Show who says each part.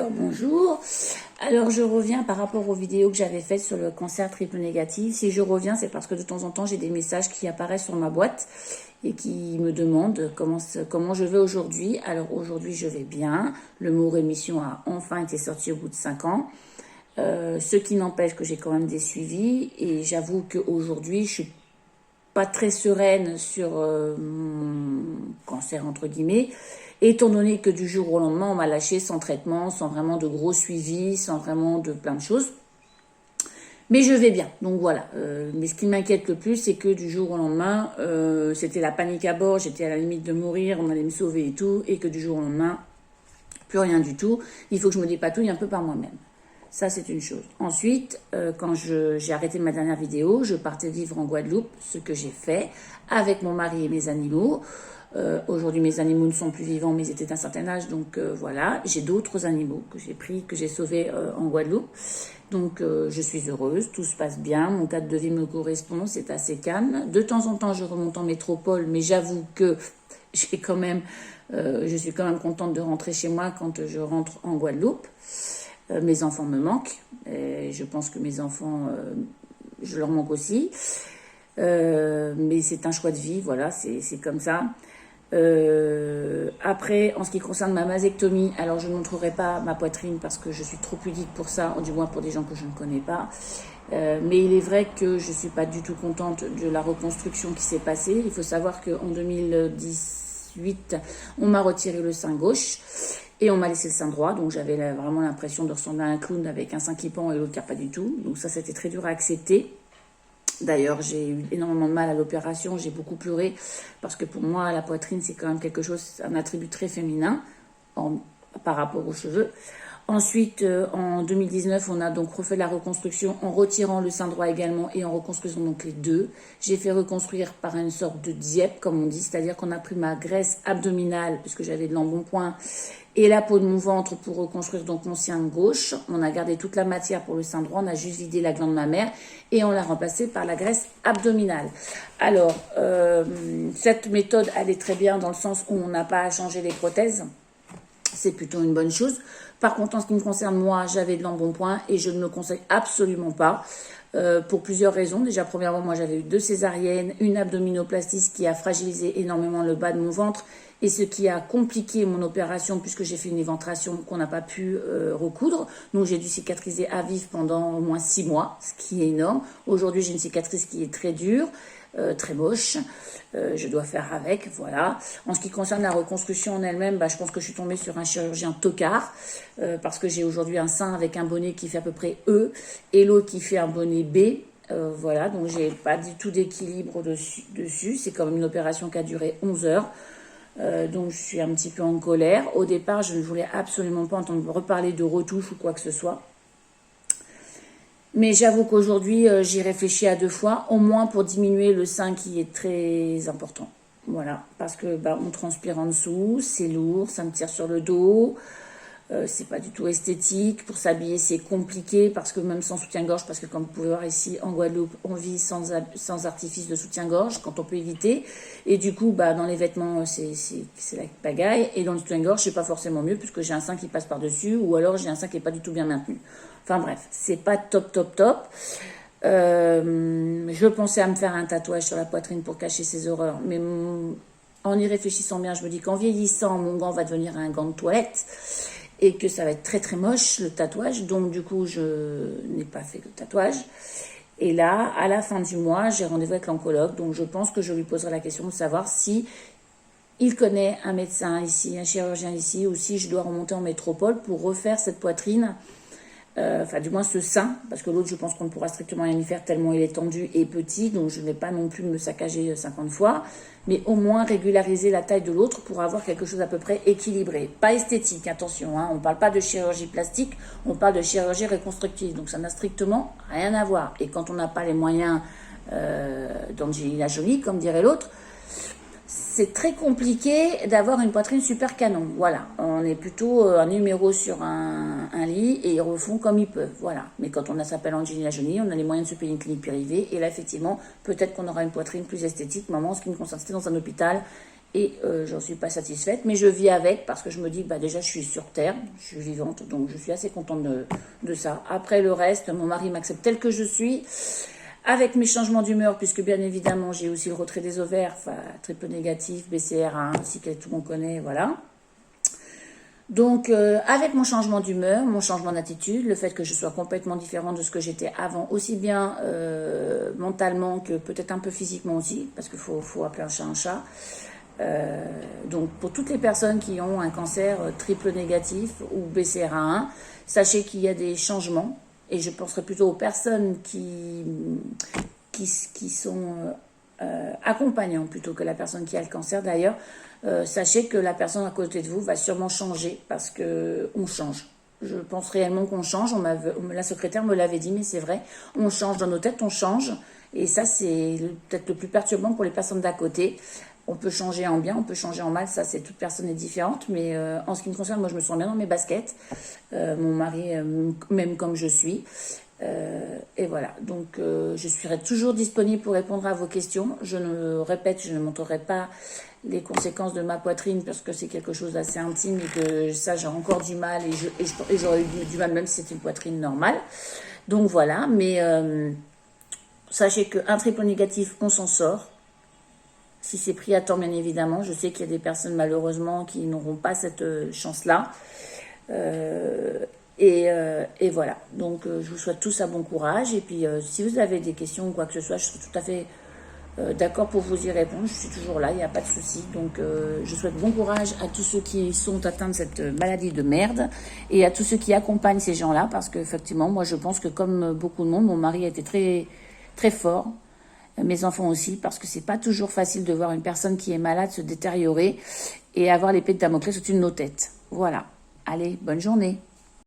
Speaker 1: Alors bonjour, alors je reviens par rapport aux vidéos que j'avais faites sur le cancer triple négatif. Si je reviens, c'est parce que de temps en temps j'ai des messages qui apparaissent sur ma boîte et qui me demandent comment je vais aujourd'hui. Alors aujourd'hui je vais bien, le mot rémission a enfin été sorti au bout de 5 ans. Ce qui n'empêche que j'ai quand même des suivis et j'avoue qu'aujourd'hui je suis pas très sereine sur mon cancer entre guillemets, étant donné que du jour au lendemain on m'a lâché sans traitement, sans vraiment de gros suivis, sans vraiment de plein de choses. Mais je vais bien, donc voilà. Mais ce qui m'inquiète le plus, c'est que du jour au lendemain, c'était la panique à bord, j'étais à la limite de mourir, on allait me sauver et tout, et que du jour au lendemain, plus rien du tout. Il faut que je me dépatouille un peu par moi-même. Ça, c'est une chose. Ensuite, quand j'ai arrêté ma dernière vidéo, je partais vivre en Guadeloupe, ce que j'ai fait avec mon mari et mes animaux. Aujourd'hui, mes animaux ne sont plus vivants, mais ils étaient d'un certain âge, donc voilà. J'ai d'autres animaux que j'ai pris, que j'ai sauvés en Guadeloupe. Donc, je suis heureuse, tout se passe bien, mon cadre de vie me correspond, c'est assez calme. De temps en temps, je remonte en métropole, mais j'avoue que je suis quand même contente de rentrer chez moi quand je rentre en Guadeloupe. Mes enfants me manquent, et je pense que mes enfants, je leur manque aussi. Mais c'est un choix de vie, voilà, c'est comme ça. Après, en ce qui concerne ma mastectomie, alors je ne montrerai pas ma poitrine parce que je suis trop pudique pour ça, du moins pour des gens que je ne connais pas. Mais il est vrai que je ne suis pas du tout contente de la reconstruction qui s'est passée. Il faut savoir qu'en 2018, on m'a retiré le sein gauche. Et on m'a laissé le sein droit, donc j'avais vraiment l'impression de ressembler à un clown avec un sein qui pend et l'autre qui n'a pas du tout. Donc ça, c'était très dur à accepter. D'ailleurs, j'ai eu énormément de mal à l'opération, j'ai beaucoup pleuré, parce que pour moi, la poitrine, c'est quand même quelque chose, un attribut très féminin par rapport aux cheveux. Ensuite, en 2019, on a donc refait la reconstruction en retirant le sein droit également et en reconstruisant donc les deux. J'ai fait reconstruire par une sorte de Dieppe, comme on dit, c'est-à-dire qu'on a pris ma graisse abdominale, puisque j'avais de l'embonpoint, et la peau de mon ventre pour reconstruire donc mon sein gauche. On a gardé toute la matière pour le sein droit, on a juste vidé la glande mammaire et on l'a remplacé par la graisse abdominale. Alors, cette méthode, elle est très bien dans le sens où on n'a pas à changer les prothèses. C'est plutôt une bonne chose. Par contre, en ce qui me concerne, moi, j'avais de l'embonpoint et je ne le conseille absolument pas pour plusieurs raisons. Déjà, premièrement, moi, j'avais eu 2 césariennes, une abdominoplastie qui a fragilisé énormément le bas de mon ventre et ce qui a compliqué mon opération puisque j'ai fait une éventration qu'on n'a pas pu recoudre. Donc, j'ai dû cicatriser à vif pendant au moins 6 mois, ce qui est énorme. Aujourd'hui, j'ai une cicatrice qui est très dure. Très moche, je dois faire avec, voilà. En ce qui concerne la reconstruction en elle-même, je pense que je suis tombée sur un chirurgien tocard, parce que j'ai aujourd'hui un sein avec un bonnet qui fait à peu près E, et l'autre qui fait un bonnet B, voilà, donc j'ai pas du tout d'équilibre dessus, c'est comme une opération qui a duré 11 heures, donc je suis un petit peu en colère. Au départ, je ne voulais absolument pas entendre reparler de retouche ou quoi que ce soit. Mais j'avoue qu'aujourd'hui, j'y réfléchis à 2 fois, au moins pour diminuer le sein qui est très important. Voilà, parce que on transpire en dessous, c'est lourd, ça me tire sur le dos, c'est pas du tout esthétique. Pour s'habiller, c'est compliqué, parce que même sans soutien-gorge, parce que comme vous pouvez voir ici, en Guadeloupe, on vit sans artifice de soutien-gorge, quand on peut éviter. Et du coup, dans les vêtements, c'est la pagaille. Et dans le soutien-gorge, c'est pas forcément mieux, puisque j'ai un sein qui passe par-dessus, ou alors j'ai un sein qui est pas du tout bien maintenu. Enfin bref, c'est pas top. Je pensais à me faire un tatouage sur la poitrine pour cacher ces horreurs, mais en y réfléchissant bien, je me dis qu'en vieillissant, mon gant va devenir un gant de toilette et que ça va être très très moche le tatouage. Donc du coup, je n'ai pas fait le tatouage. Et là, à la fin du mois, j'ai rendez-vous avec l'oncologue, donc je pense que je lui poserai la question de savoir si il connaît un médecin ici, un chirurgien ici, ou si je dois remonter en métropole pour refaire cette poitrine. Enfin, du moins ce sein, parce que l'autre, je pense qu'on ne pourra strictement rien y faire tellement il est tendu et petit, donc je ne vais pas non plus me saccager 50 fois, mais au moins régulariser la taille de l'autre pour avoir quelque chose à peu près équilibré. Pas esthétique, attention, on ne parle pas de chirurgie plastique, on parle de chirurgie reconstructive, donc ça n'a strictement rien à voir. Et quand on n'a pas les moyens d'Angelina Jolie, comme dirait l'autre, c'est très compliqué d'avoir une poitrine super canon. Voilà, on est plutôt un numéro sur un lit et ils refont comme ils peuvent. Voilà, mais quand on s'appelle Angelina Jolie, on a les moyens de se payer une clinique privée et là, effectivement, peut-être qu'on aura une poitrine plus esthétique. Maman, ce qui me concerne, c'était dans un hôpital et j'en suis pas satisfaite, mais je vis avec parce que je me dis que bah, déjà je suis sur Terre, je suis vivante, donc je suis assez contente de ça. Après le reste, mon mari m'accepte tel que je suis, avec mes changements d'humeur, puisque bien évidemment j'ai aussi le retrait des ovaires, enfin, triple négatif, BCR1, aussi que tout le monde connaît, voilà. Donc, avec mon changement d'humeur, mon changement d'attitude, le fait que je sois complètement différente de ce que j'étais avant, aussi bien mentalement que peut-être un peu physiquement aussi, parce qu'il faut appeler un chat un chat. Donc, pour toutes les personnes qui ont un cancer triple négatif ou BCR1, sachez qu'il y a des changements, et je penserai plutôt aux personnes qui sont accompagnantes plutôt que la personne qui a le cancer d'ailleurs. Sachez que la personne à côté de vous va sûrement changer parce qu'on change. Je pense réellement qu'on change. La secrétaire me l'avait dit, mais c'est vrai. On change dans nos têtes, on change. Et ça, c'est peut-être le plus perturbant pour les personnes d'à côté. On peut changer en bien, on peut changer en mal. Ça, c'est toute personne est différente. Mais en ce qui me concerne, moi, je me sens bien dans mes baskets. Mon mari, même comme je suis. Et voilà, donc je serai toujours disponible pour répondre à vos questions. Je ne répète, je ne montrerai pas les conséquences de ma poitrine parce que c'est quelque chose d'assez intime et que ça j'ai encore du mal et j'aurais eu du mal même si c'était une poitrine normale. Donc voilà, mais sachez qu'un triple négatif, on s'en sort. Si c'est pris à temps, bien évidemment. Je sais qu'il y a des personnes malheureusement qui n'auront pas cette chance-là. Et voilà, donc je vous souhaite tous un bon courage. Et puis si vous avez des questions ou quoi que ce soit, je serai tout à fait d'accord pour vous y répondre. Je suis toujours là, il n'y a pas de souci. Donc je souhaite bon courage à tous ceux qui sont atteints de cette maladie de merde et à tous ceux qui accompagnent ces gens-là. Parce qu'effectivement, moi je pense que comme beaucoup de monde, mon mari a été très, très fort. Mes enfants aussi, parce que c'est pas toujours facile de voir une personne qui est malade se détériorer et avoir l'épée de Damoclès au-dessus de nos têtes. Voilà. Allez, bonne journée.